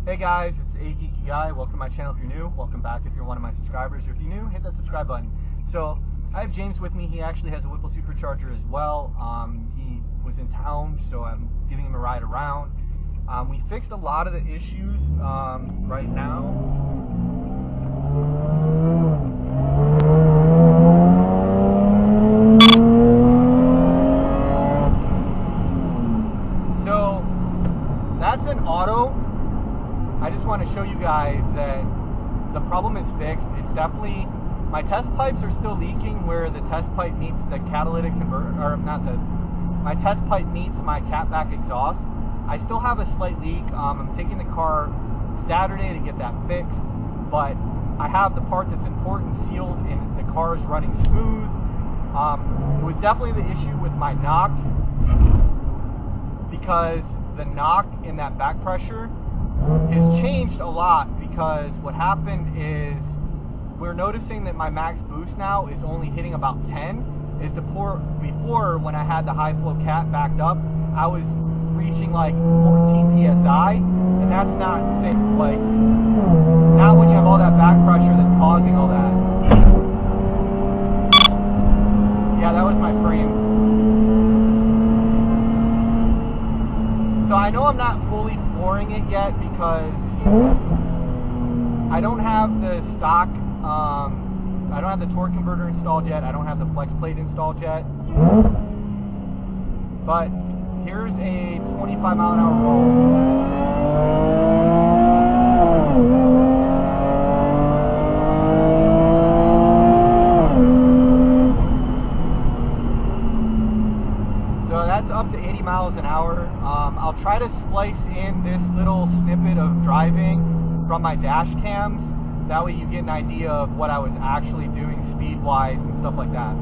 Hey guys, it's A Geeky Guy. Welcome to my channel if you're new. Welcome back if you're one of my subscribers. Or if you're new, hit that subscribe button. So I have James with me. He actually has a Whipple supercharger as well. He was in town, so I'm giving him a ride around. We fixed a lot of the issues right now. So that's an auto. I just want to show you guys that the problem is fixed. It's definitely, my test pipes are still leaking where the test pipe meets the catalytic converter, or not the, my test pipe meets my catback exhaust. I still have a slight leak. I'm taking the car Saturday to get that fixed, but I have the part that's important sealed and the car is running smooth. It was definitely the issue with my knock, because the knock in that back pressure has changed a lot, because what happened is we're noticing that my max boost now is only hitting about 10. Before, when I had the high flow cat backed up, I was reaching like 14 psi, and that's not safe. Like, not when you have all that back pressure that's causing all that. Yeah, that was my frame. So I know I'm not fully flooring it yet because I don't have the stock, I don't have the torque converter installed yet, I don't have the flex plate installed yet. But here's a 25 mile an hour roll. So that's up to 80 miles an hour. I'll try to splice in this little snippet of driving from my dash cams. That way you get an idea of what I was actually doing speed-wise and stuff like that.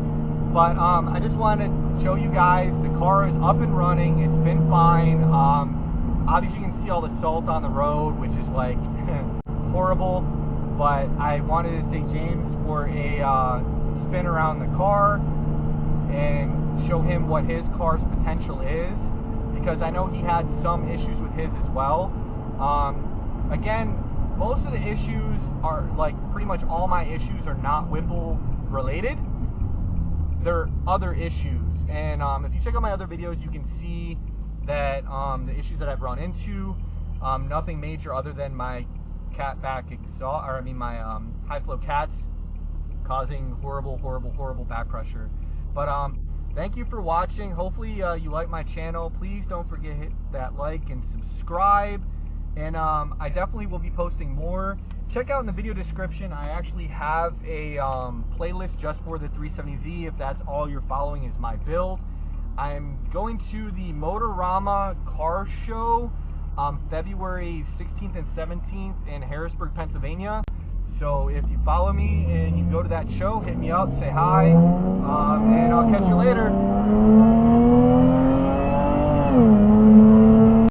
But I just wanted to show you guys the car is up and running. It's been fine. Obviously you can see all the salt on the road, which is like horrible. But I wanted to take James for a spin around the car and show him what his car's potential is, because I know he had some issues with his as well. Again, most of the issues are, like, pretty much all my issues are not Whipple related. They're other issues, and if you check out my other videos, you can see that the issues that I've run into, nothing major other than my catback exhaust, or I mean my high flow cats causing horrible back pressure. But thank you for watching. Hopefully you like my channel. Please don't forget to hit that like and subscribe. And I definitely will be posting more. Check out in the video description, I actually have a playlist just for the 370Z, if that's all you're following is my build. I'm going to the Motorama car show February 16th and 17th in Harrisburg, Pennsylvania. So if you follow me and you go to that show, hit me up, say hi, and I'll catch you later.